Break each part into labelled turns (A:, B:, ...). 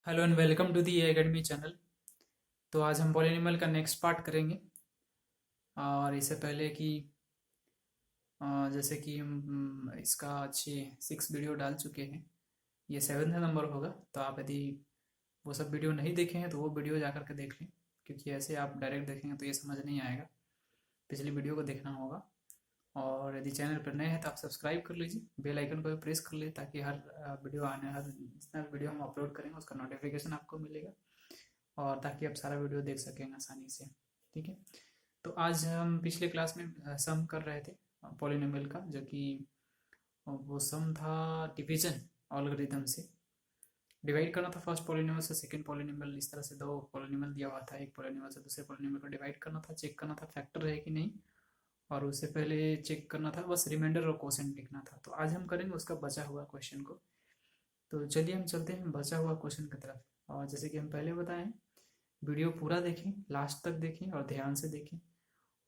A: Hello and welcome to the academy channel. तो आज हम पॉलिनॉमियल का नेक्स्ट पार्ट करेंगे। और इससे पहले कि जैसे कि हम इसका अच्छी 6 वीडियो डाल चुके हैं। ये 7th नंबर होगा। तो आप यदि वो सब वीडियो नहीं देखे हैं तो वो वीडियो जा कर के देख लें, क्योंकि ऐसे आप डायरेक्ट देखेंगे तो ये समझ नहीं आएगा। पिछली वीडियो को देखना होगा। और यदि चैनल पर नए हैं तो आप सब्सक्राइब कर लीजिए, बेल आइकन को भी प्रेस कर लीजिए, ताकि हर हर जितना वीडियो हम अपलोड करेंगे उसका नोटिफिकेशन आपको मिलेगा, और ताकि आप सारा वीडियो देख सकें आसानी से। ठीक है। तो आज हम पिछले क्लास में सम कर रहे थे पॉलिनोमियल का, जो कि वो सम था डिवीजन अलगोरिथम से। डिवाइड करना था फर्स्ट पॉलिनोमियल से सेकंड पॉलिनोमियल, इस तरह से दो पॉलिनोमियल दिया हुआ था, एक पॉलिनोमियल से दूसरे पॉलिनोमियल को डिवाइड करना था, चेक करना था फैक्टर है कि नहीं। और उससे पहले चेक करना था बस रिमाइंडर और क्वोशेंट लिखना था। तो आज हम करेंगे उसका बचा हुआ क्वेश्चन को। तो चलिए हम चलते हैं बचा हुआ क्वेश्चन की तरफ। और जैसे कि हम पहले बताएं, वीडियो पूरा देखें, लास्ट तक देखें और ध्यान से देखें।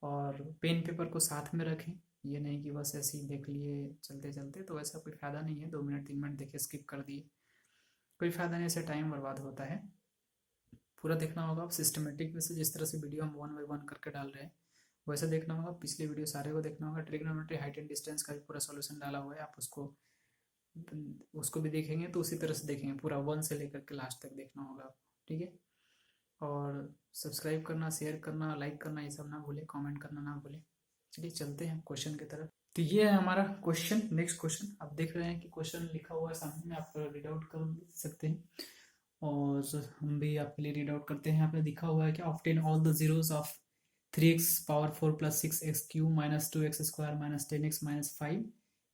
A: और पेन पेपर को साथ में रखें। ये नहीं कि बस ऐसे ही देख लिए चलते चलते, तो ऐसा कोई फ़ायदा नहीं है। 2 मिनट 3 मिनट देखे स्किप कर दिए, कोई फ़ायदा नहीं, ऐसे टाइम बर्बाद होता है। पूरा देखना होगा आप सिस्टमेटिक में से, जिस तरह से वीडियो हम 1 बाय 1 करके डाल रहे हैं वैसे देखना होगा। पिछले वीडियो सारे को देखना होगा। ट्रिग्नोमेट्री हाइट एंड डिस्टेंस का भी पूरा सॉल्यूशन डाला हुआ है, आप उसको उसको भी देखेंगे तो उसी तरह से देखेंगे, पूरा 1 से लेकर के लास्ट तक देखना होगा आपको। ठीक है। और सब्सक्राइब करना, शेयर करना, लाइक करना, ये सब ना भूलें, कमेंट करना ना भूलें। चलिए चलते हैं क्वेश्चन की तरफ। तो ये है हमारा क्वेश्चन। नेक्स्ट क्वेश्चन आप देख रहे हैं कि क्वेश्चन लिखा हुआ है सामने में, आप रीड आउट कर सकते हैं। और हम भी आपके लिए रीड आउट करते हैं। यहाँ पे लिखा हुआ है कि obtain all the zeros of 3x⁴ + 6x³ - 2x² - 10x - 5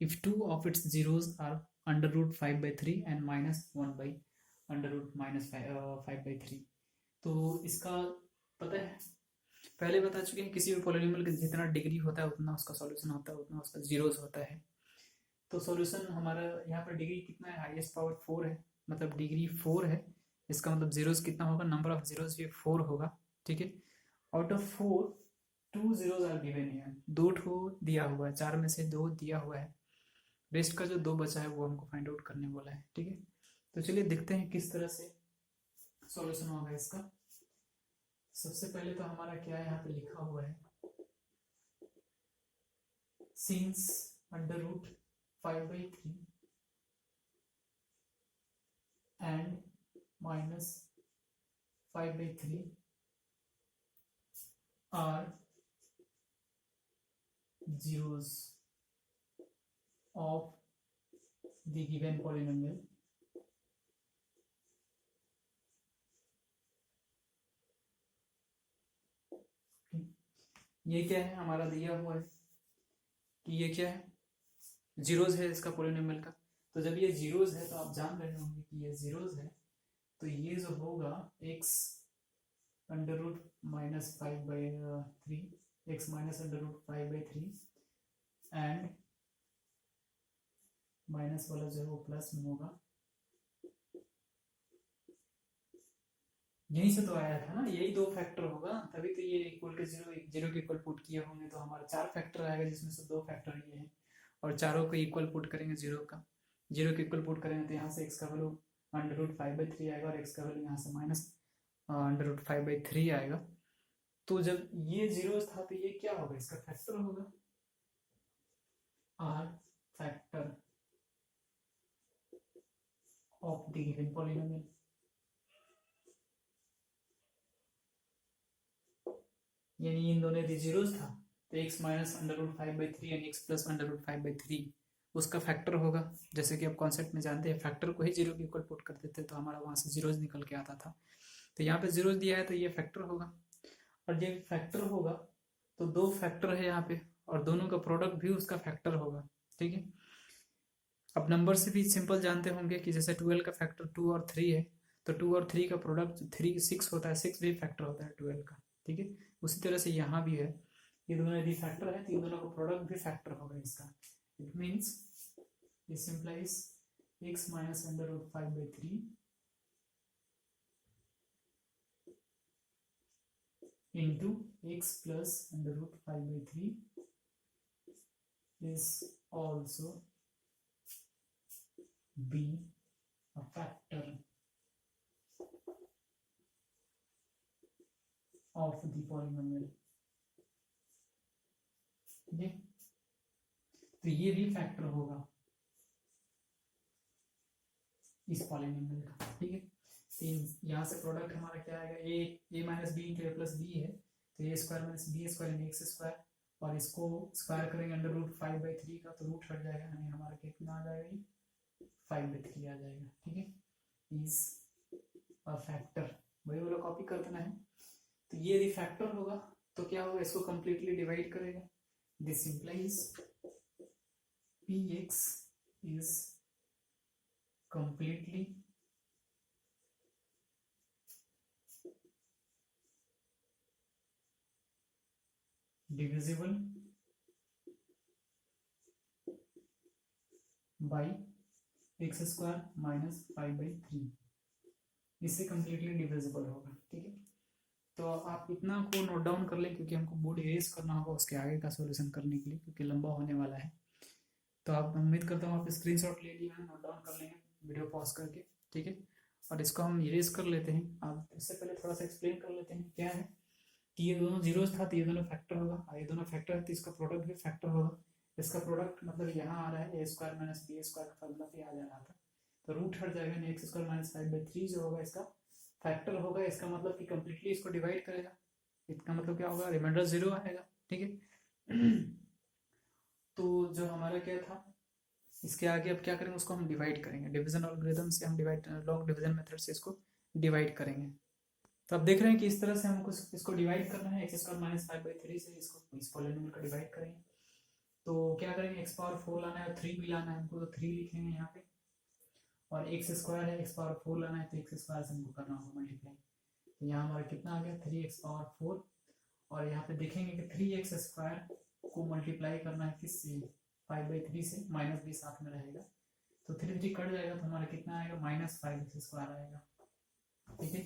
A: if two of its zeros are √5/3 and -1/√5/3। तो इसका पता है, पहले बता चुके हैं, किसी भी पॉलिनॉमियल का जितना डिग्री होता है उतना उसका सॉल्यूशन होता है, उतना उसका जीरोस होता है। तो सॉल्यूशन हमारा यहाँ पर डिग्री कितना है, हाईएस्ट पावर 4 है, मतलब डिग्री 4 है। इसका मतलब जीरोस कितना होगा, नंबर ऑफ जीरोस भी 4 होगा। ठीक है। Out of 4 2 zeros are given है, 2 दिया हुआ है, 4 में से 2 दिया हुआ है। रेस्ट का जो 2 बचा है वो हमको फाइंड आउट करने बोला है। ठीक है। तो चलिए देखते हैं किस तरह से सॉल्यूशन होगा इसका। सबसे पहले तो हमारा क्या है, यहाँ पे लिखा हुआ है since √5/3 and -5/3 are zeros of the given polynomial, ये क्या है हमारा दिया हुआ है कि ये क्या है, जीरोज है इसका पॉलिनोमियल का। तो जब ये जीरोज है तो आप जान रहे होंगे कि ये जीरोज है, तो ये जो होगा x√-5/3, x -√5/3 एंड माइनस वाला जो है वो प्लस में होगा। यहीं से तो आया था ना, यही 2 फैक्टर होगा, तभी तो ये इक्वल के जीरो, जीरो के इक्वल पुट किए होंगे तो हमारा 4 फैक्टर आएगा, जिसमें से 2 फैक्टर ये है। और चारों को इक्वल पुट करेंगे, जीरो का जीरो के इक्वल पुट करेंगे तो यहाँ से x का वैल्यू √5/3 आएगा, और x का वैल्यू यहाँ से -√5/3 आएगा। तो जब ये जीरो था तो ये क्या होगा, इसका फैक्टर होगा, are factor of the given polynomial. यानी इन दोनों यदि जीरोस था तो x -√5/3 एंड x +√5/3 उसका फैक्टर होगा। जैसे कि आप कॉन्सेप्ट में जानते हैं, फैक्टर को ही जीरो के इक्वल पुट कर देते तो हमारा वहां से जीरोज निकल के आता था। तो यहाँ पे जीरोज दिया है तो ये फैक्टर होगा, और ये फैक्टर होगा तो 2 फैक्टर है यहाँ पे, और दोनों का प्रोडक्ट भी उसका फैक्टर होगा। ठीक है। अब नंबर से भी सिंपल जानते होंगे कि जैसे 12 का फैक्टर 2 और 3 है, तो 2 और 3 का प्रोडक्ट 3 6 होता है, 6 भी फैक्टर होता है 12 का। ठीक है। उसी तरह से यहाँ भी है, ये दोनों यदि फैक्टर है तो इन दोनों का प्रोडक्ट भी फैक्टर होगा इसका। It means this implies x -√5/3 into x +√5/3 is also be a factor of the polynomial. ठीक है, तो ये भी फैक्टर होगा इस पॉलिनोमियल का। ठीक है, तो यहाँ से प्रोडक्ट हमारा क्या आएगा, ए माइनस बी इंटू ए प्लस बी है, तो ए स्क्वायर माइनस बी स्क्वायर इन एक्स स्क्वायर, और इसको स्क्वायर करेंगे अंडर रूट 5/3 का, तो रूट हट जाएगा, यानी हमारा कितना आ जाएगा, ये 5/3 आ जाएगा। ठीक है, इज अ फैक्टर, वही वाला कॉपी कर देना है। तो ये यदि फैक्टर होगा तो क्या होगा, इसको कंप्लीटली डिवाइड करेगा। This implies P x is completely divisible by x square minus 5/3, इससे कंप्लीटली डिविजिबल होगा। ठीक है, तो आप इतना को नोट डाउन कर लें, क्योंकि हमको बोर्ड इरेज करना होगा उसके आगे का सॉल्यूशन करने के लिए, क्योंकि लंबा होने वाला है। तो आप, उम्मीद करता हूँ आप स्क्रीनशॉट ले लिए हैं, नोट डाउन कर लेंगे वीडियो पॉज करके। ठीक है, और इसको हम इरेज कर लेते हैं। आप इससे पहले थोड़ा सा एक्सप्लेन कर लेते हैं क्या है कि ये दोनों जीरोस था तो ये दोनों फैक्टर होगा, और ये दोनों फैक्टर है तो इसका प्रोडक्ट भी फैक्टर होगा। इसका प्रोडक्ट मतलब यहाँ आ रहा है, ए स्क्वायर माइनस बी स्क्वायर का फॉर्मूला पे आ जा रहा था, तो रूट हट जाएगा, यानी एक्स स्क्वायर माइनस 5/3 जो होगा इसका फैक्टर होगा। इसका मतलब कि कंप्लीटली इसको डिवाइड करेगा, इसका मतलब क्या होगा, रिमाइंडर 0 आएगा। ठीक है, तो जो हमारा क्या था, इसके आगे अब क्या करेंगे, उसको हम डिवाइड करेंगे, डिवीजन एल्गोरिथम से हम डिवाइड, लॉग डिवीजन मेथड से इसको डिवाइड करेंगे। तो अब देख रहे हैं कि इस तरह से हमको इसको डिवाइड करना है, एक्स स्क्वायर माइनस 5/3 से इसको इस पॉलिनोमियल को डिवाइड करेंगे। तो क्या करेंगे, एक्स पावर 4 लाना है और 3 भी लाना है हमको, तो 3 लिखेंगे यहाँ पे, और एक्स स्क्वायर है, एक्स पावर 4 लाना है तो एक्स स्क्वायर से हमको करना होगा मल्टीप्लाई। तो यहाँ हमारा कितना आ गया, 3x पावर 4, और यहाँ पे देखेंगे कि 3x स्क्वायर को मल्टीप्लाई करना है किससे, 5/3 से, माइनस भी साथ में रहेगा, तो 3 कट जाएगा, तो हमारा कितना आएगा, -5x स्क्वायर आएगा। ठीक है,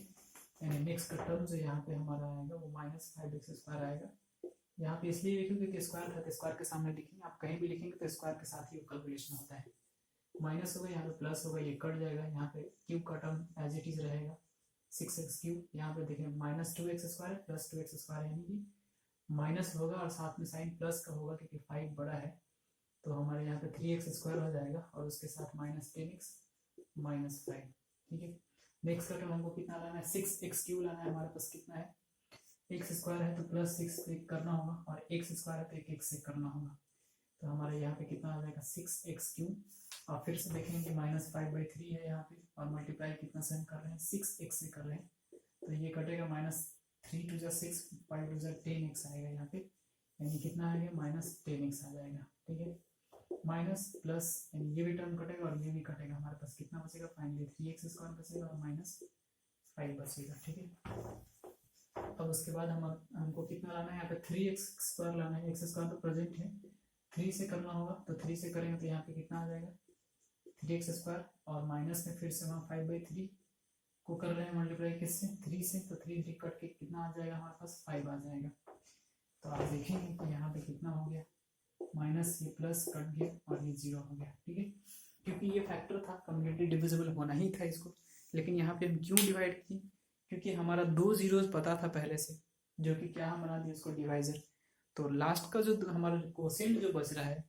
A: यानी नेक्स्ट का टर्म जो यहाँ पे हमारा आएगा वो -5x स्क्वायर आएगा। यहाँ पे इसलिए लिखेंगे कि स्क्वायर था तो स्क्वायर के सामने लिखेंगे, आप कहीं भी लिखेंगे तो स्क्वायर के साथ ही कैलकुलेशन होता है। माइनस होगा, यहाँ पे प्लस होगा, ये कट जाएगा, यहाँ पे क्यूब का टर्म एज इट इज रहेगा, 6x क्यूब। यहाँ पे देखें -2x square plus 2x square, यानी कि माइनस होगा और साथ में साइन प्लस का होगा, क्योंकि 5 बड़ा है, तो हमारे यहाँ पे 3x स्क्वायर हो जाएगा, और उसके साथ -10x -5। ठीक है, नेक्स्ट का टर्म हमको कितना लाना है, 6x क्यूब लाना है। हमारे पास कितना है, एक्स स्क्वायर है तो +6 से करना होगा, और एक्स स्क्वायर है तो 1 से करना होगा, तो हमारे यहाँ पे कितना आ जाएगा, 6x क्यूब। और फिर से देखेंगे कि -5/3 है यहाँ पे, और मल्टीप्लाई कितना से हम कर रहे हैं, 6x से कर रहे हैं, तो ये कटेगा, -3 2 6 5 2 10x आएगा यहाँ पे, यानी कितना आएगा, -10x आ जाएगा। ठीक है, माइनस प्लस, यानी ये भी टर्म कटेगा और ये भी कटेगा, हमारे पास कितना बचेगा, फाइनली 3x स्क्वायर बचेगा और -5 बचेगा। ठीक है, अब उसके बाद हमको कितना लाना है, यहाँ पे 3x स्क्वायर लाना है, एक्स स्क्वायर तो प्रेजेंट है, 3 से करना होगा, तो 3 से करेंगे तो यहाँ पे कितना आ जाएगा, 3x स्क्वायर, और माइनस में फिर से वहाँ 5/3 को कर रहे हैं मल्टीप्लाई किससे, 3 से, तो 3 कट के कितना आ जाएगा, हमारे पास 5 आ जाएगा। तो आप देखेंगे कि यहाँ पे कितना हो गया, माइनस, ये प्लस कट गया और ये 0 हो गया। ठीक है, क्योंकि ये फैक्टर था, कम्प्लीटली डिविजिबल होना ही था इसको, लेकिन यहाँ पे हम क्यों डिवाइड किए, क्योंकि हमारा 2 जीरोस पता था पहले से, जो कि क्या हम बना दिए उसको डिवाइजर। तो लास्ट का जो हमारा कोसेंट जो बच रहा है,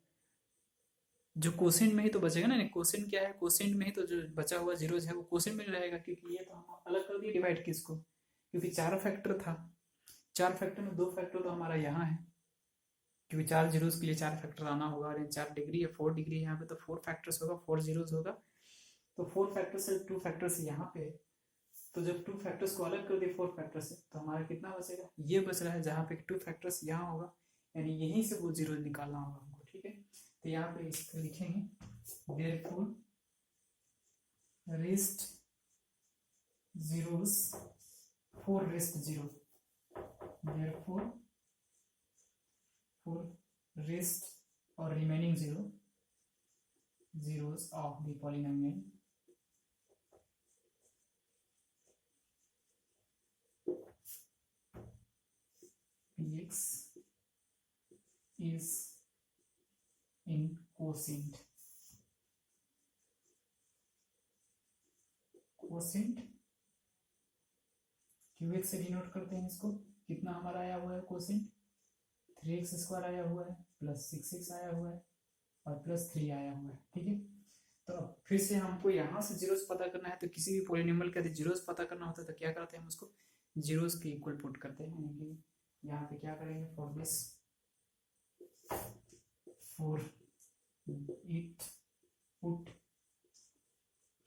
A: जो कोसेंट में ही तो बचेगा ना, कोसेंट क्या है, कोसेंट में ही तो जो बचा हुआ जीरोज है वो कोसेंट में रहेगा, क्योंकि ये तो हम अलग कर दिए डिवाइड किसको, क्योंकि 4 फैक्टर था, 4 फैक्टर में 2 फैक्टर तो हमारा यहाँ है, क्योंकि 4 जीरोस के लिए 4 फैक्टर आना होगा, और 4 डिग्री है, 4 डिग्री यहाँ पे, तो 4 फैक्टर्स होगा, 4 जीरोस होगा, तो 4 फैक्टर से 2 फैक्टर से यहाँ पे, तो जब 2 फैक्टर्स को अलग कर दिए 4 फैक्टर से, तो हमारा कितना बचेगा, ये बच रहा है, जहाँ पे 2 फैक्टर्स यहाँ होगा, यानी यहीं से वो जीरो निकालना होगा हमको। ठीक है, तो यहाँ पे इसको लिखेंगे, therefore rest zeros, 4 rest zero, therefore for rest or remaining zeros of the polynomial px is in quotient qx से डिनोट करते हैं इसको, कितना हमारा आया हुआ है कोसेंट 3x² आया हुआ है, प्लस 6x आया हुआ है, और प्लस 3 आया हुआ है। ठीक है, तो अब फिर से हमको यहाँ से जीरोस पता करना है, तो किसी भी पॉलिनोमियल का जीरोस पता करना होता है तो क्या करते हैं हम उसको जीरोस के इक्वल पुट करते हैं। यानी कि यहाँ पे क्या करेंगे, for this for it put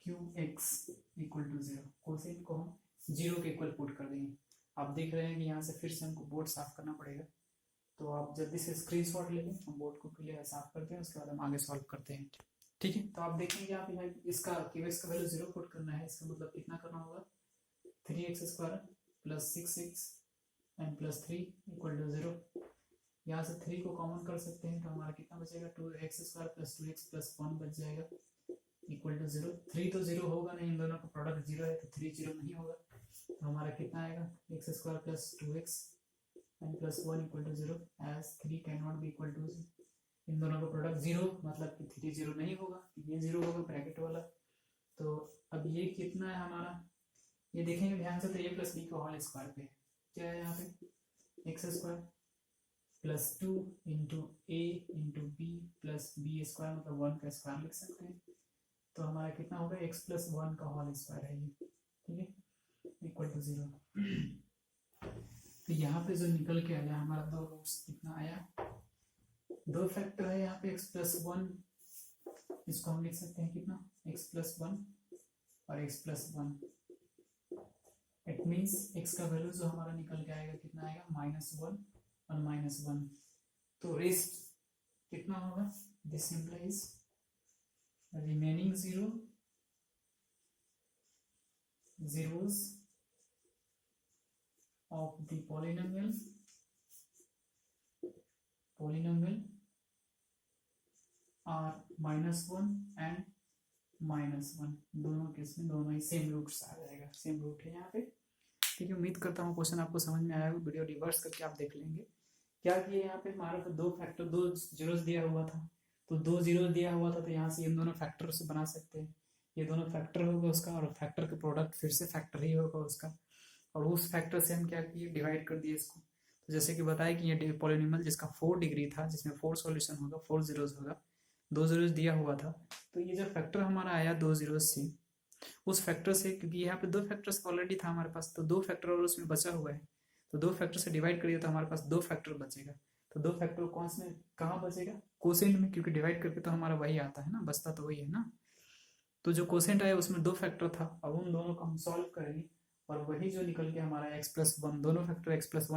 A: qx equal to 0, quotient को हम 0 के इक्वल पुट कर देंगे। आप देख रहे हैं कि यहाँ से फिर से हमको बोर्ड साफ करना पड़ेगा, तो आप जल्दी से स्क्रीनशॉट ले लें, हम बोर्ड को क्लियर साफ करते हैं, उसके बाद हम आगे सॉल्व करते हैं। ठीक है, तो आप देखेंगे आप यहाँ इसका qx का वैल्यू 0 पुट करना है, इसका मतलब कितना करना होगा 3x² plus 6x and plus 3 equal to 0। यहाँ से 3 को कॉमन कर सकते हैं, तो हमारा कितना बचेगा 2x² प्लस 2x प्लस 1 बच जाएगा इक्वल टू 0। 3 तो 0 होगा नहीं, इन दोनों का प्रोडक्ट 0 है, तो 3 0 नहीं होगा, तो हमारा कितना आएगा x² plus 2x and plus 1 equal to 0, as 3 cannot be equal to, इन दोनों का प्रोडक्ट 0, मतलब कि 3 0 नहीं होगा, ये 0 होगा ब्रैकेट वाला। तो अब ये कितना है हमारा, ये देखेंगे ध्यान से, तो a प्लस बी का होल स्क्वायर पे क्या है, यहाँ पे x² plus 2 into A into B plus B square, मतलब 1 का स्क्वायर लिख सकते हैं, तो हमारा कितना होगा x प्लस 1 का होल स्क्वायर है ये। ठीक है, इक्वल टू 0। तो यहाँ पे जो निकल के आया हमारा दो रूट्स कितना आया, 2 फैक्टर है यहाँ पे x प्लस 1, इसको हम लिख सकते हैं कितना x प्लस 1 और x plus 1। It means x का वैल्यू जो हमारा निकल के आएगा कितना आएगा -1 और -1, तो रेस्ट कितना होगा, this implies remaining zeros of the polynomial are -1 and -1, दोनों केस में दोनों ही सेम रूट्स आ जाएगा, सेम रूट है यहाँ पे। ठीक है, उम्मीद करता हूँ क्वेश्चन आपको समझ में आया होगा, वीडियो रिवर्स करके आप देख लेंगे। क्या किए यहाँ पे हमारे को 2 फैक्टर 2 जीरोस दिया हुआ था, तो 2 जीरो दिया हुआ था, तो यहाँ से इन दोनों फैक्टर से बना सकते हैं, ये दोनों फैक्टर होगा उसका, और फैक्टर का प्रोडक्ट फिर से फैक्टर ही होगा उसका, और उस फैक्टर से हम क्या किए डिवाइड कर दिए इसको। तो जैसे कि बताया कि ये पॉलिनोमियल जिसका 4 डिग्री था, जिसमें 4 सॉल्यूशन होगा, 4 जीरोस होगा, 2 जीरोस दिया हुआ था, तो ये जो फैक्टर हमारा आया 2 जीरोस से, उस फैक्टर से, क्योंकि यहाँ पे 2 फैक्टर्स ऑलरेडी था हमारे पास, तो 2 फैक्टर और उसमें बचा हुआ है, तो 2 फैक्टर से डिवाइड करिए तो हमारे पास 2 फैक्टर बचेगा। तो 2 फैक्टर कौन से कहाँ बचेगा, कोसेंट में, क्योंकि डिवाइड करके तो हमारा वही आता है ना, बचता तो वही है ना। तो जो कोसेंट आया उसमें 2 फैक्टर था, अब उन दोनों को हम सॉल्व करेंगे, और वही जो निकल के हमारा x प्लस 1, दोनों फैक्टर x प्लस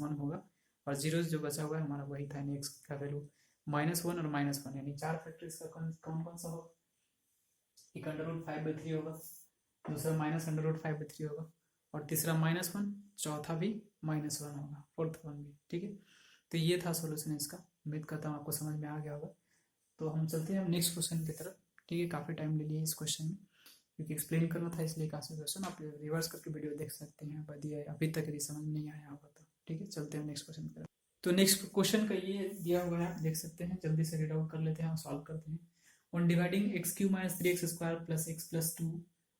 A: 1 होगा, और जीरो जो बचा हुआ है हमारा वही था, यानी x का वैल्यू -1 और -1, यानी 4 फैक्टर इसका कौन कौन सा होगा, एक √5/3 होगा, दूसरा -√5/3 होगा, और तीसरा -1, चौथा भी -1 होगा, फोर्थ वन भी। ठीक है, तो ये था सॉल्यूशन इसका, उम्मीद करता हूँ आपको समझ में आ गया होगा। तो हम चलते हैं नेक्स्ट क्वेश्चन की तरफ। ठीक है, काफ़ी टाइम ले लिया इस क्वेश्चन में, क्योंकि एक्सप्लेन करना था, इसलिए काफ़ी क्वेश्चन आप रिवर्स करके वीडियो देख सकते हैं, अभी तक यदि समझ नहीं आया होगा तो। ठीक है, चलते हैं नेक्स्ट क्वेश्चन की तरफ। तो नेक्स्ट क्वेश्चन का ये दिया हुआ है, आप देख सकते हैं, जल्दी से रीड आउट कर लेते हैं और सॉल्व करते हैं। On dividing x³ - 3x² + x + 2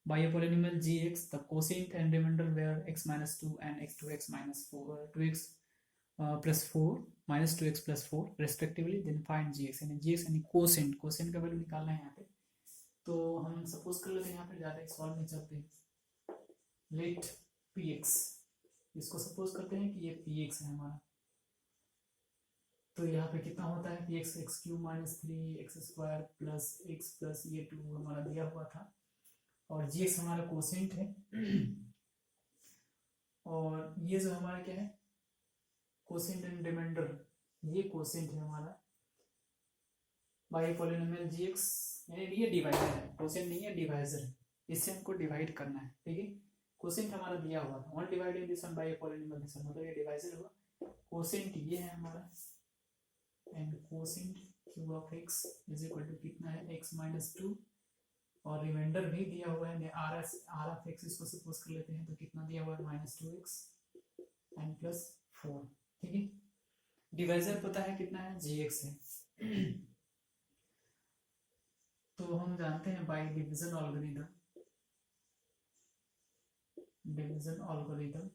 A: by a polynomial gx, the quotient and remainder were x - 2 and x2x - 4, 2x + 4 - 2x + 4 respectively, then find gx, यानी gx यानी कोसेंट, कोसेंट का वैल्यू निकालना है यहाँ पे। तो हम सपोज कर लेते हैं यहाँ पे ज़्यादा सॉल्व में चलते हैं, लेट px, इसको सपोज करते हैं कि ये px है हमारा, तो यहाँ पे कितना होता है कि x³ - 3x² plus x plus ये 2 हमारा दिया हुआ था, और gx हमारा कोसेंट है, और ये जो हमारा क्या है कोसेंट एंड रिमाइंडर, ये कोसेंट है हमारा बाय पॉलिनोमियल gx, यानी ये डिवाइजर है, कोसेंट नहीं है डिवाइजर, इससे हमको डिवाइड करना है। ठीक है, कोसेंट हमारा दिया हुआ था, 1 divided this one by polynomial this one, मतलब ये डिवाइजर हुआ। कोसेंट ये है हमारा, and quotient q of x is equal to कितना है x - 2, और रिमाइंडर भी दिया हुआ है, r ऑफ x इसको सपोज कर लेते हैं, तो कितना दिया हुआ है -2x एंड प्लस 4। ठीक है, डिवाइजर पता है कितना है gx है। तो हम जानते हैं by division algorithm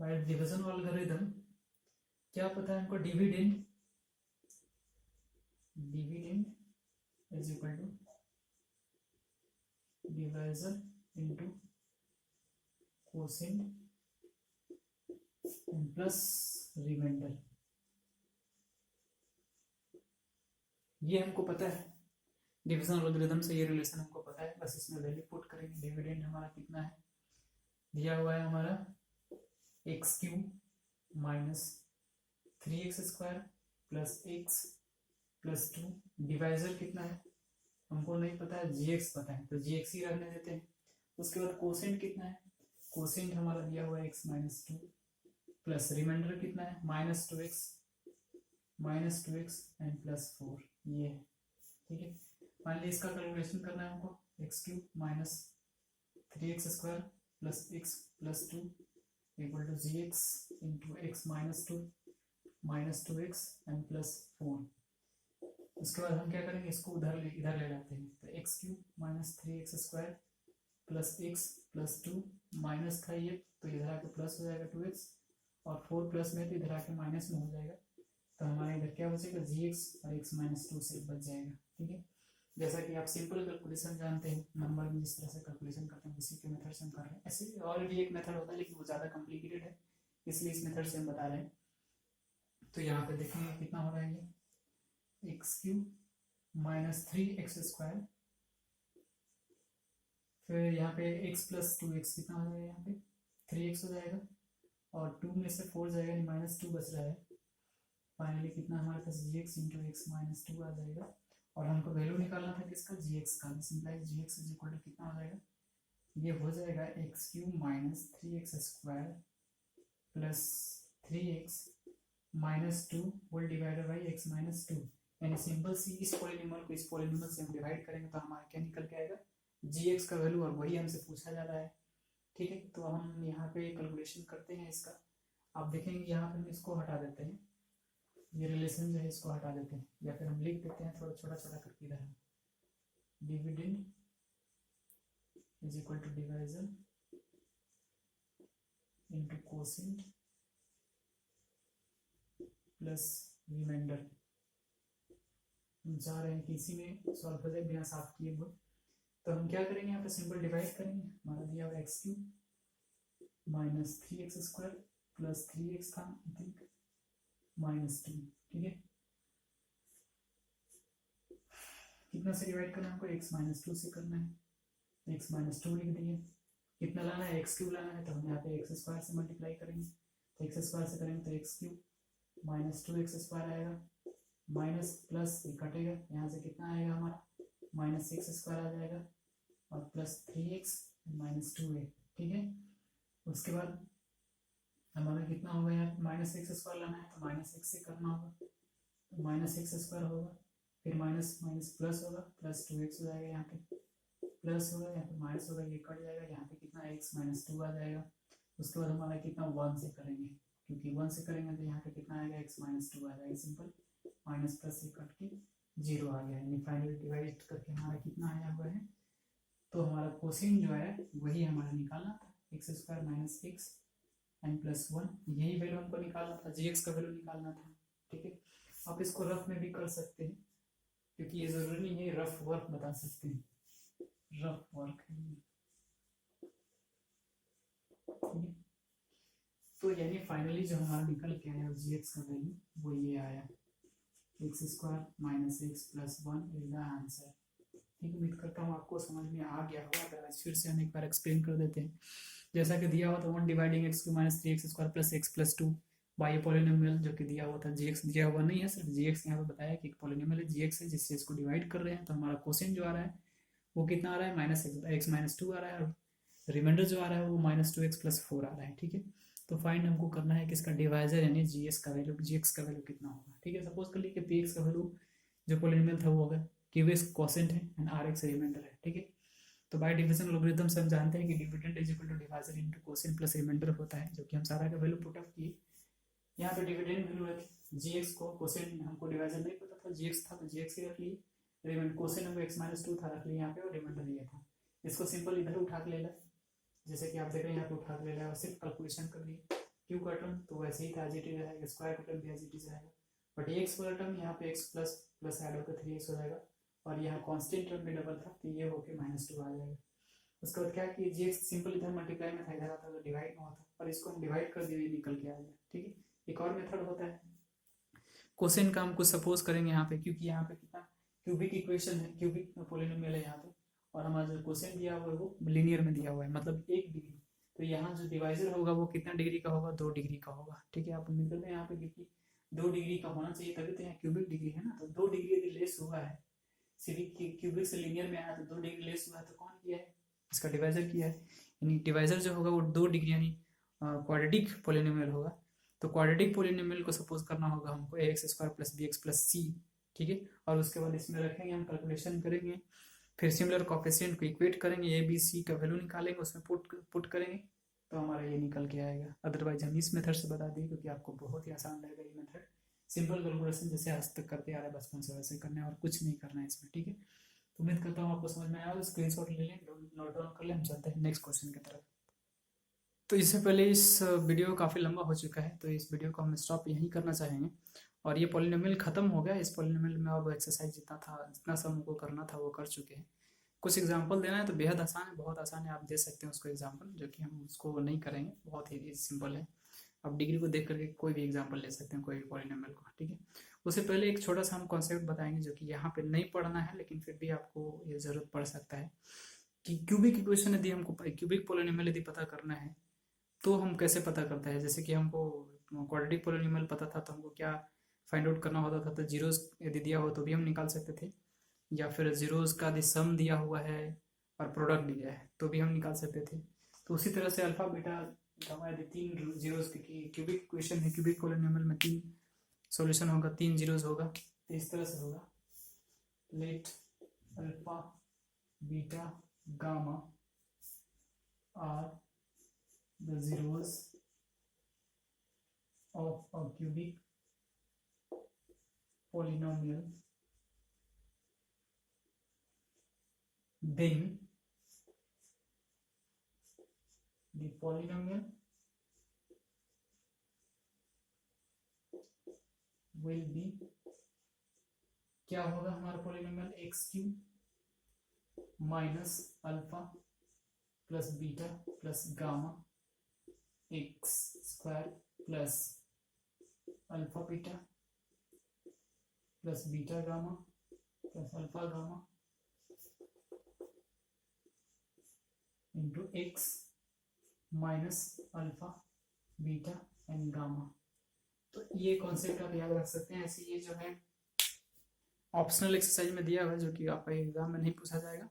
A: by division algorithm क्या पता है हमको, dividend is equal to divisor into quotient plus remainder, ये हमको पता है। डिवीजन एल्गोरिथम से ये रिलेशन हमको पता है, बस इसमें वैल्यू पुट करेंगे। डिविडेंड हमारा कितना है, दिया हुआ है हमारा x cube minus 3x² plus x plus 2, divisor कितना है हमको नहीं पता है, gx पता है तो gx ही रहने देते हैं। उसके बाद कोसेंट कितना है, कोसेंट हमारा दिया हुआ है x माइनस 2 प्लस रिमाइंडर कितना है minus two x and plus 4, ये है। ठीक है, फाइनली इसका कैलकुलेशन करना है हमको, x cube minus 3x² plus x plus 2 equal to gx into x minus 2 x and plus 4। उसके बाद हम क्या करेंगे, इसको इधर ले लाते हैं, तो x cube minus 3x² plus x plus 2 minus था ये, तो इधर आके प्लस हो जाएगा 2x, और 4 प्लस में तो इधर आके माइनस में हो जाएगा, तो हमारे इधर क्या बचेगा gx और x माइनस 2 से बच जाएगा। ठीक है, जैसा कि आप सिंपल कैलकुलेशन जानते हैं, नंबर में जिस तरह से कैलकुलेशन करते हैं उसी के मेथड से हम कर रहे हैं। ऐसे और भी एक मेथड होता है लेकिन वो ज़्यादा कॉम्प्लिकेटेड है, इसलिए इस मेथड से हम बता रहे हैं। तो यहाँ पे देखेंगे कितना हो रहा है, ये एक्स क्यूब माइनस 3x², फिर यहाँ पे x प्लस 2x कितना हो जाएगा, यहाँ पे 3x हो जाएगा, और 2 में से 4 जाएगा, यानी माइनस 2 बच रहा है। फाइनली कितना हमारे पास gx इंटू एक्स माइनस 2 आ जाएगा, और हमको वैल्यू निकालना था किसका, gx का। This implies gx is equal to कितना हो जाएगा, ये हो जाएगा x cube minus 3x² plus 3x minus 2 whole divided by x minus 2, यानी सिंपल सी इस पॉलिनोमियल को इस पॉलिनोमियल से हम डिवाइड करेंगे तो हमारा क्या निकल के आएगा, gx का वैल्यू, और वही हमसे पूछा जा रहा है। ठीक है, तो हम यहाँ पे कैलकुलेशन करते हैं इसका। आप देखेंगे यहाँ पे हम इसको हटा देते हैं, ये रिलेशन जो है इसको हटा देते हैं, या फिर हम लिख देते हैं थोड़ा छोटा छोटा करके इधर, dividend is equal to divisor into quotient plus remainder. हम चाह रहे हैं कि इसी में सॉल्व हो जाए बिना साफ किए हुए, तो हम क्या करेंगे, यहाँ पे सिंपल डिवाइड करेंगे। हमारा दिया हुआ x cube minus 3x² plus 3x था आई थिंक माइनस 2। ठीक है, कितना से डिवाइड करना है हमको, x माइनस 2 से करना है, x माइनस 2 लिख दिए। कितना लाना है, एक्स क्यूब लाना है, तो हम यहाँ पे x² से मल्टीप्लाई करेंगे, तो x² से करेंगे तो एक्स क्यूब माइनस 2x² आएगा, माइनस प्लस कटेगा, यहाँ से कितना आएगा हमारा माइनस x² आ जाएगा, और प्लस 3x माइनस 2 है। ठीक है, उसके बाद हमारा कितना होगा, यहाँ माइनस x² लाना है तो माइनस x से करना होगा, तो माइनस x² होगा, फिर माइनस माइनस प्लस होगा, प्लस 2x हो जाएगा, यहाँ पे प्लस होगा, यहाँ पे माइनस होगा, ये कट जाएगा, यहाँ पे कितना x माइनस 2 आ जाएगा। उसके बाद हमारा कितना 1 से करेंगे, क्योंकि 1 से करेंगे तो यहाँ पे कितना आएगा, x माइनस 2 आ जाएगा, सिंपल माइनस प्लस से कट के 0 आ गया, यानी फाइनली डिवाइड करके हमारा कितना आया हुआ है, तो हमारा कोसेंट जो है वही हमारा निकालना था, x² minus x and plus 1, यही वैल्यू हमको निकालना था, gx का वैल्यू निकालना था। ठीक है, आप इसको रफ में भी कर सकते हैं, क्योंकि ये जरूरी नहीं है रफ वर्क बता सकते हैं, रफ वर्क है। तो यानी फाइनली जो हमारा निकल के आया gx का वैल्यू वो ये आया, x² minus x plus 1 is the answer. ठीक है, उम्मीद करता हूँ आपको समझ में आ गया होगा, अदरवाइज फिर से हम एक बार एक्सप्लेन कर देते हैं। जैसा कि दिया हुआ था 1 dividing x cube minus 3x² plus x plus 2 by polynomial, जो कि दिया हुआ था, gx दिया हुआ नहीं है, सिर्फ gx यहाँ पे बताया कि एक पॉलिनोमियल है gx है, जिससे इसको डिवाइड कर रहे हैं, तो हमारा कोसेंट जो आ रहा है वो कितना आ रहा है, माइनस एक्स माइनस 2 आ रहा है, और रिमाइंडर जो आ रहा है वो माइनस 2x प्लस 4 आ रहा है। ठीक है, तो फाइंड हमको करना है कि इसका डिवाइजर यानी gx का वैल्यू कितना होगा। ठीक है, सपोज कर लीजिए कि px का वैल्यू जो पॉलिनोमियल था वो होगा, qx कोसेंट है एंड rx रिमाइंडर है। ठीक है, तो बाय डिवीजन एल्गोरिथम से हम जानते हैं कि dividend is equal to divisor into quotient plus remainder होता है, जो कि हम सारा का वैल्यू पुट अप किए। यहाँ पे डिविडेंड वैल्यू रखी gx को, कोसेंट हमको डिवाइजर नहीं पता था, gx था तो gx ही रख लिए, रिमाइंडर कोसेंट हमको x माइनस 2 था रख लिया यहाँ पे, और रिमाइंडर ये था। इसको सिंपल इधर उठा के ले ला, जैसे कि आप देख रहे हैं यहाँ पे उठा के ले ला, और सिर्फ कैलकुलेशन कर लिए क्यू का टर्म तो वैसे ही था एज इट इज रहेगा, स्क्वायर का टर्म भी एज इट इज रहेगा, बट एक्स वाला टर्म यहाँ पे एक्स प्लस प्लस ऐड होकर 3x हो जाएगा, और यहाँ कांस्टेंट टर्म भी डबल था तो ये होके -2 आ जाएगा। उसके बाद क्या कि जी सिंपल इधर मल्टीप्लाई में था, इधर आता तो डिवाइड में होता, और इसको हम डिवाइड कर दिए निकल के आ गया। ठीक है, एक और मेथड होता है क्वेश्चन का, हम कुछ सपोज करेंगे यहाँ पे, क्योंकि यहाँ पे कितना क्यूबिक इक्वेशन है, क्यूबिक पोलिनोमियल है यहाँ पे, और हमारा जो क्वेश्चन दिया हुआ है वो लीनियर में दिया हुआ है, मतलब 1 डिग्री, तो यहाँ जो डिवाइजर होगा वो कितना डिग्री का होगा, 2 डिग्री का होगा। ठीक है, आप उम्मीद करते हैं यहाँ पे क्योंकि 2 डिग्री का होना चाहिए, तभी तो यहाँ क्यूबिक डिग्री है ना, तो 2 डिग्री यदि लेस हुआ है, सिविक क्यूबिक से लीनियर में आया तो 2 डिग्री लेस हुआ है, तो कौन किया है, इसका डिवाइजर किया है, यानी डिवाइजर जो होगा वो 2 डिग्री यानी क्वाड्रेटिक पोलिनोमियल होगा। तो क्वाड्रेटिक पोलिनोमियल को सपोज करना होगा हमको ax² + bx + c। ठीक है, और उसके बाद इसमें रखेंगे, हम कैलकुलेशन करेंगे, फिर सिमिलर कोफिशिएंट को इक्वेट करेंगे, ए बी सी का वैल्यू निकालेंगे, उसमें पुट करेंगे तो हमारा ये निकल के आएगा। अदरवाइज हम इस मेथड से बता दिए क्योंकि आपको बहुत ही आसान रहेगा ये मेथड, सिंपल कैलकुलेशन जैसे आज तक करते आ रहे हैं बचपन से वैसे करना है और कुछ नहीं करना है इसमें। ठीक है, तो उम्मीद करता हूँ आपको समझ में आया, स्क्रीनशॉट ले लें, नोट डाउन कर लें, हम चलते हैं नेक्स्ट क्वेश्चन की तरफ। तो इससे पहले इस वीडियो काफ़ी लंबा हो चुका है, तो इस वीडियो को हम स्टॉप यहीं करना चाहेंगे, और ये पॉलिनोमियल ख़त्म हो गया। इस पॉलिनोमियल में अब एक्सरसाइज जितना था, जितना सा हमको करना था वो कर चुके हैं। कुछ एग्जांपल देना है तो बेहद आसान है, बहुत आसान है, आप दे सकते हैं उसको एग्जांपल, जो कि हम उसको नहीं करेंगे, बहुत ही सिंपल है। आप डिग्री को देख करके कोई भी एग्जांपल ले सकते हैं, कोई भी पॉलिनोमियल को। ठीक है, उससे पहले एक छोटा सा हम कॉन्सेप्ट बताएंगे जो कि यहाँ पे नहीं पढ़ना है, लेकिन फिर भी आपको ये ज़रूरत पड़ सकता है कि क्यूबिक इक्वेशन यदि हमको क्यूबिक पॉलिनोमियल यदि पता करना है तो हम कैसे पता करते हैं। जैसे कि हमको क्वाड्रेटिक पोलिनोमियल पता था तो हमको क्या फाइंड आउट करना होता था, तो जीरोस यदि दिया हो तो भी हम निकाल सकते थे, या फिर जीरोस का यदि सम दिया हुआ है और प्रोडक्ट दिया है तो भी हम निकाल सकते थे। तो उसी तरह से अल्फा बीटा गामा यदि 3 जीरोस की क्यूबिक इक्वेशन है, क्यूबिक पोलिनोमियल में 3 सॉल्यूशन होगा, 3 जीरोस होगा, तो इस तरह से होगा, let alpha beta gamma are the zeros of a cubic polynomial, then the polynomial will be, क्या होगा हमारा polynomial, x³ minus alpha plus beta plus gamma x² plus alpha beta plus beta gamma plus alpha gamma into x minus alpha beta and gamma. तो ये concept आप याद रख सकते हैं। ऐसे ये जो है ऑप्शनल एक्सरसाइज में दिया हुआ है, जो कि आपका एग्जाम में नहीं पूछा जाएगा,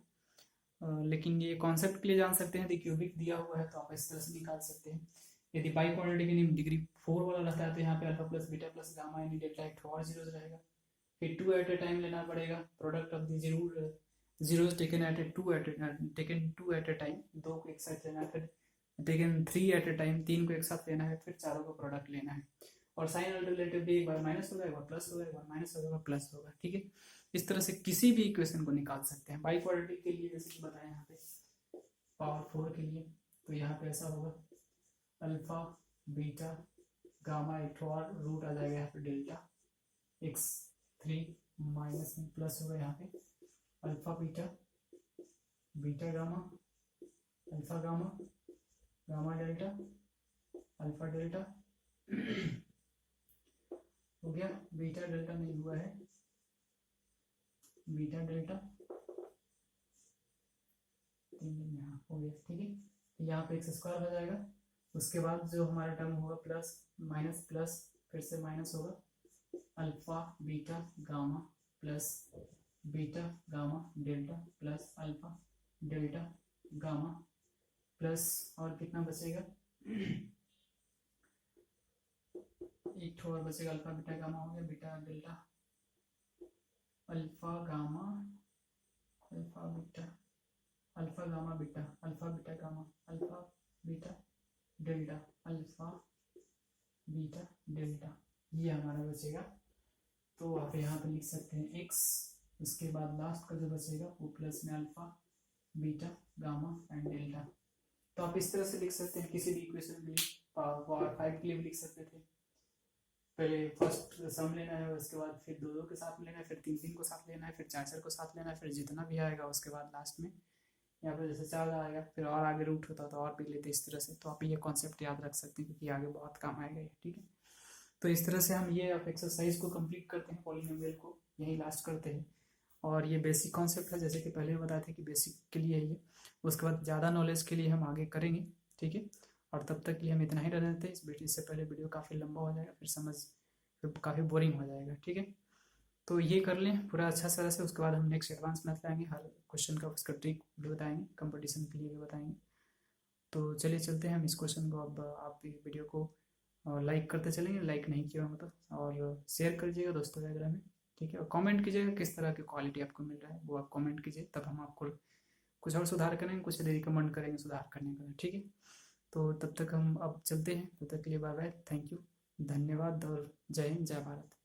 A: लेकिन ये कॉन्सेप्ट के लिए जान सकते हैं। यदि क्यूबिक दिया हुआ है तो आप इस तरह से निकाल सकते हैं। यदि बाई क्वाड्रेटिक यानी डिग्री 4 वाला रहता है तो यहाँ पे alpha plus beta plus gamma यानी डेल्टा एक और जीरोस रहेगा, फिर 2 एट ए टाइम लेना पड़ेगा, product of the zeros taken at a 2 at a time, 2 को एक साथ लेना है, फिर टेकन 3 एट ए टाइम, 3 को एक साथ लेना है, फिर चारों को प्रोडक्ट लेना है, और साइन अल्टरनेटिव भी एक बार माइनस होगा, एक बार प्लस होगा, एक बार माइनस होगा, प्लस होगा। ठीक है, इस तरह से किसी भी इक्वेशन को निकाल सकते हैं। बाई क्वाड्रेटिक के लिए जैसे कि बताया यहाँ पे पावर 4 के लिए, तो यहाँ पे ऐसा होगा अल्फा बीटा गामा एक और रूट आ जाएगा यहाँ पे डेल्टा x3 माइनस में प्लस होगा यहाँ पे alpha beta beta gamma alpha gamma gamma delta alpha delta हो गया, बीटा डेल्टा नहीं हुआ है, बीटा डेल्टा यहाँ हो गया। ठीक है, यहाँ पे x² हो जाएगा, उसके बाद जो हमारा टर्म होगा प्लस माइनस प्लस फिर से माइनस होगा alpha beta gamma plus beta gamma delta plus alpha delta gamma plus और कितना बचेगा, एक और बचेगा अल्फा बीटा गामा हो गया, beta delta alpha gamma alpha beta alpha gamma beta alpha beta gamma alpha beta delta alpha beta delta, ये हमारा बचेगा। तो आप यहाँ पे लिख सकते हैं x, उसके बाद लास्ट का जो बचेगा वो प्लस में alpha beta gamma and delta. तो आप इस तरह से लिख सकते हैं किसी भी इक्वेशन के लिए पावर 5 के लिए भी लिख सकते थे। पहले फर्स्ट सम लेना है, उसके बाद फिर दो दो के साथ में लेना है, फिर तीन तीन को साथ लेना है, फिर चार चार को साथ लेना है, फिर जितना भी आएगा उसके बाद लास्ट में यहाँ पर जैसे चार आएगा फिर और आगे रूट होता तो और भी लेते इस तरह से। तो आप ये कॉन्सेप्ट याद रख सकते हैं क्योंकि आगे बहुत काम आएगा ये, ठीक है। तो इस तरह से हम ये आप एक्सरसाइज को कंप्लीट करते हैं, पॉलिनोमियल को यही लास्ट करते हैं। और ये बेसिक कॉन्सेप्ट है, जैसे कि पहले बताया था कि बेसिक के लिए है ये, उसके बाद ज़्यादा नॉलेज के लिए हम आगे करेंगे, ठीक है। और तब तक के लिए हम इतना ही रहने देते हैं। इस वीडियो से पहले वीडियो काफ़ी लंबा हो जाएगा, फिर काफ़ी बोरिंग हो जाएगा, ठीक है। तो ये कर लें पूरा अच्छा तरह से, उसके बाद हम नेक्स्ट एडवांस मैथ लाएंगे, हर क्वेश्चन का उसका ट्रिक भी बताएंगे, कंपटीशन के लिए भी बताएंगे। तो चलिए चलते हैं हम इस क्वेश्चन को। अब आप इस वीडियो को लाइक करते चलेंगे, लाइक नहीं किया हो तो, और शेयर करिएगा दोस्तों वगैरह में, ठीक है। और कमेंट कीजिएगा किस तरह की क्वालिटी आपको मिल रहा है, वो आप कमेंट कीजिए, तब हम आपको कुछ और सुधार करेंगे, कुछ रिकमेंड करेंगे सुधार करने का, ठीक है। तो तब तक हम अब चलते हैं, तब तक के लिए बाय बाय, थैंक यू, धन्यवाद और जय हिंद जय भारत।